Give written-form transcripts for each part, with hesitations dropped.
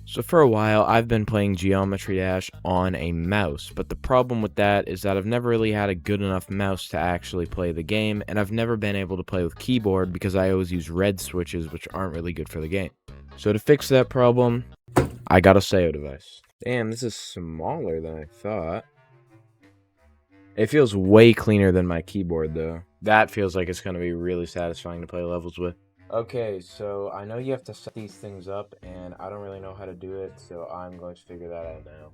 So for a while, I've been playing Geometry Dash on a mouse, but the problem with that is that I've never really had a good enough mouse to actually play the game, and I've never been able to play with keyboard because I always use red switches, which aren't really good for the game. So to fix that problem, I got a SayoDevice. Damn, this is smaller than I thought. It feels way cleaner than my keyboard, though. That feels like it's going to be really satisfying to play levels with. Okay, so I know you have to set these things up, and I don't really know how to do it, so I'm going to figure that out now.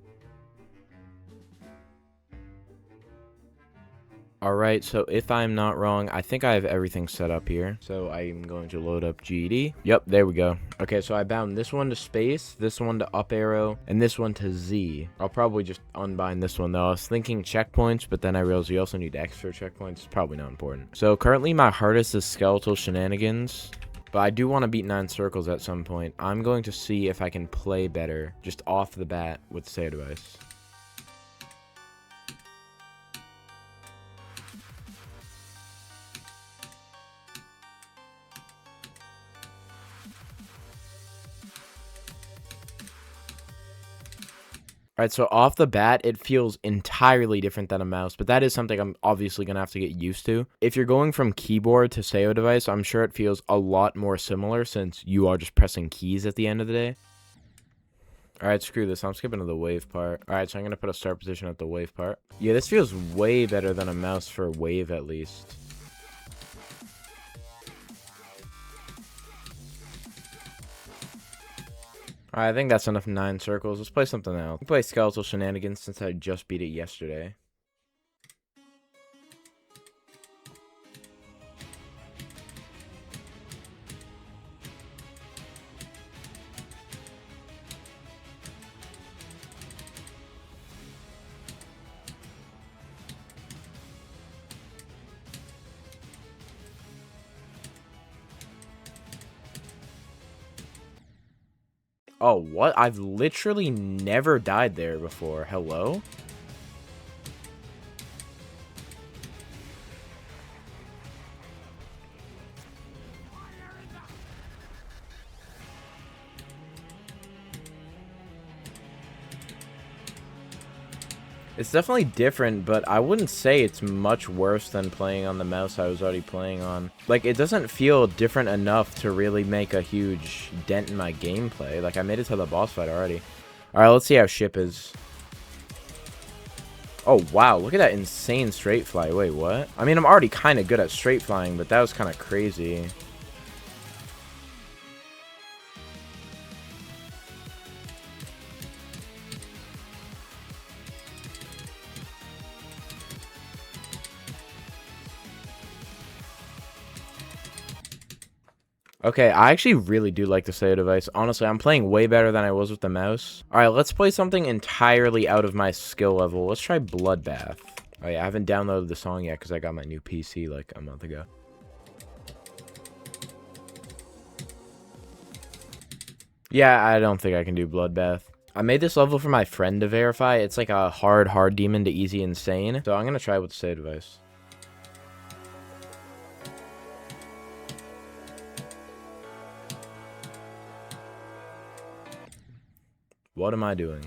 Alright, so if I'm not wrong, I think I have everything set up here. So I'm going to load up GED. Yep, there we go. Okay, so I bound this one to space, this one to up arrow, and this one to Z. I'll probably just unbind this one though. I was thinking checkpoints, but then I realized you also need extra checkpoints. It's probably not important. So currently my hardest is skeletal shenanigans. But I do want to beat 9 circles at some point. I'm going to see if I can play better just off the bat with SayoDevice. Alright, so off the bat, it feels entirely different than a mouse, but that is something I'm obviously going to have to get used to. If you're going from keyboard to SayoDevice, I'm sure it feels a lot more similar since you are just pressing keys at the end of the day. Alright, screw this. I'm skipping to the wave part. Alright, so I'm going to put a start position at the wave part. Yeah, this feels way better than a mouse for wave at least. Alright, I think that's enough 9 circles. Let's play something else. Let's play skeletal shenanigans since I just beat it yesterday. Oh, what? I've literally never died there before. Hello? It's definitely different, but I wouldn't say it's much worse than playing on the mouse I was already playing on. Like, it doesn't feel different enough to really make a huge dent in my gameplay. Like, I made it to the boss fight already. Alright, let's see how ship is. Oh, wow, look at that insane straight fly. Wait, what? I mean, I'm already kind of good at straight flying, but that was kind of crazy. Okay, I actually really do like the SayoDevice. Honestly, I'm playing way better than I was with the mouse. Alright, let's play something entirely out of my skill level. Let's try Bloodbath. Oh yeah, I haven't downloaded the song yet because I got my new PC like a month ago. Yeah, I don't think I can do Bloodbath. I made this level for my friend to verify. It's like a hard demon to easy insane. So I'm going to try with the SayoDevice. What am I doing?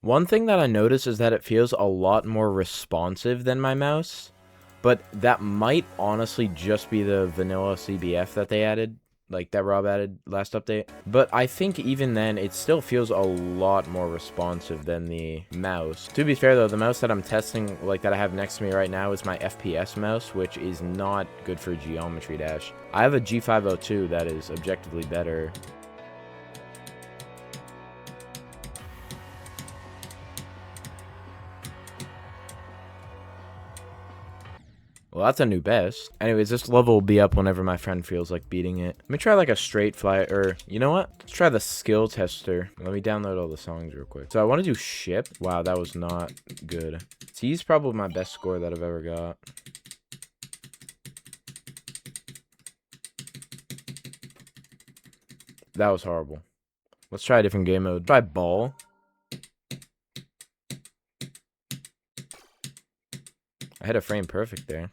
One thing that I noticed is that it feels a lot more responsive than my mouse, but that might honestly just be the vanilla CBF that they added, like that Rob added last update. But I think even then, it still feels a lot more responsive than the mouse. To be fair though, the mouse that I'm testing, like that I have next to me right now, is my FPS mouse, which is not good for Geometry Dash. I have a G502 that is objectively better. Well, that's a new best. Anyways, this level will be up whenever my friend feels like beating it. Let me try like a straight fly, or you know what? Let's try the skill tester. Let me download all the songs real quick. So I want to do ship. Wow, that was not good. T's probably my best score that I've ever got. That was horrible. Let's try a different game mode. Try ball. I hit a frame perfect there.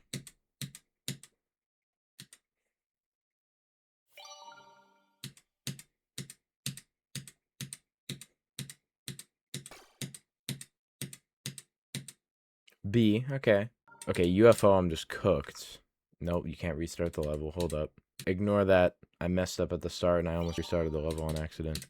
B, okay. Okay, UFO, I'm just cooked. Nope, you can't restart the level. Hold up. Ignore that. I messed up at the start and I almost restarted the level on accident.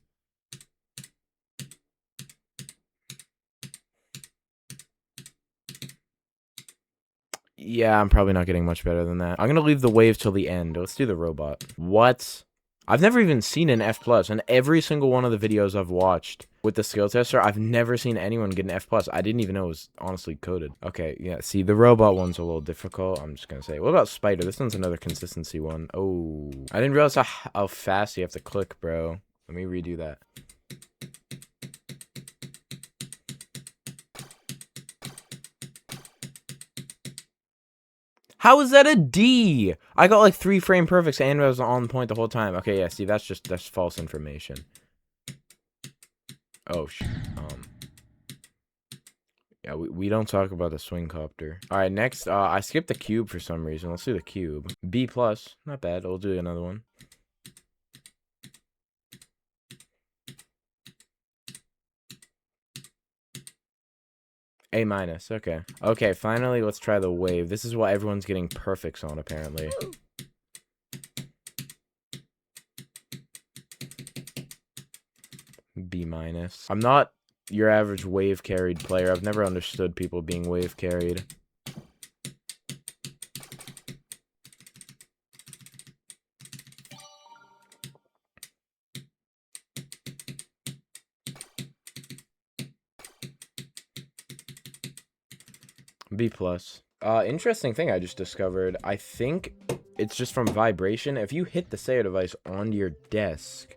Yeah, I'm probably not getting much better than that. I'm gonna leave the wave till the end. Let's do the robot. What? I've never even seen an F+, and every single one of the videos I've watched with the skill tester, I've never seen anyone get an F+. I didn't even know it was honestly coded. Okay, yeah, see, the robot one's a little difficult, I'm just gonna say. What about Spider? This one's another consistency one. Oh, I didn't realize how fast you have to click, bro. Let me redo that. How is that a D? I got like 3 frame perfects and I was on point the whole time. Okay, yeah, see, that's false information. Oh, yeah, we don't talk about the swing copter. All right, next, I skipped the cube for some reason. Let's do the cube. B+, not bad. We'll do another one. A-, okay. Okay, finally, let's try the wave. This is what everyone's getting perfects on, apparently. B-. I'm not your average wave carried player. I've never understood people being wave carried. B+. Interesting thing I just discovered. I think it's just from vibration. If you hit the SayoDevice onto your desk,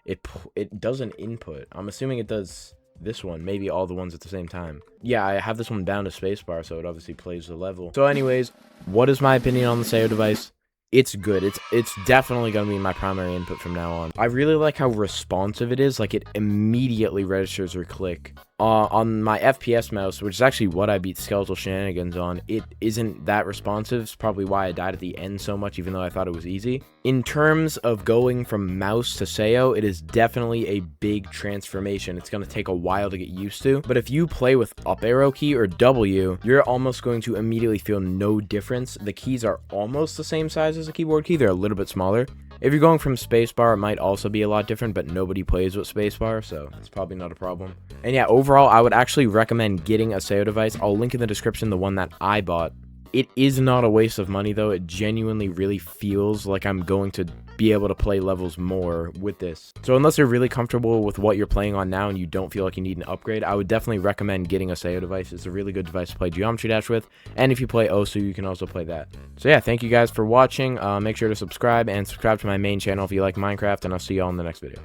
it does an input. I'm assuming it does this one, maybe all the ones at the same time. Yeah, I have this one down to spacebar, so it obviously plays the level. So anyways, what is my opinion on the SayoDevice? It's good. It's definitely going to be my primary input from now on. I really like how responsive it is. Like, it immediately registers your click. On my FPS mouse, which is actually what I beat Skeletal Shenanigans on, it isn't that responsive. It's probably why I died at the end so much, even though I thought it was easy. In terms of going from mouse to Sayo, it is definitely a big transformation. It's going to take a while to get used to. But if you play with up arrow key or W, you're almost going to immediately feel no difference. The keys are almost the same size as a keyboard key. They're a little bit smaller. If you're going from spacebar, it might also be a lot different, but nobody plays with spacebar, so it's probably not a problem. And yeah, overall, I would actually recommend getting a SayoDevice. I'll link in the description the one that I bought. It is not a waste of money, though. It genuinely really feels like I'm going to be able to play levels more with this. So unless you're really comfortable with what you're playing on now and you don't feel like you need an upgrade, I would definitely recommend getting a SayoDevice. It's a really good device to play Geometry Dash with, and if you play Osu, you can also play that. So yeah, thank you guys for watching. Make sure to subscribe and subscribe to my main channel if you like Minecraft, and I'll see you all in the next video.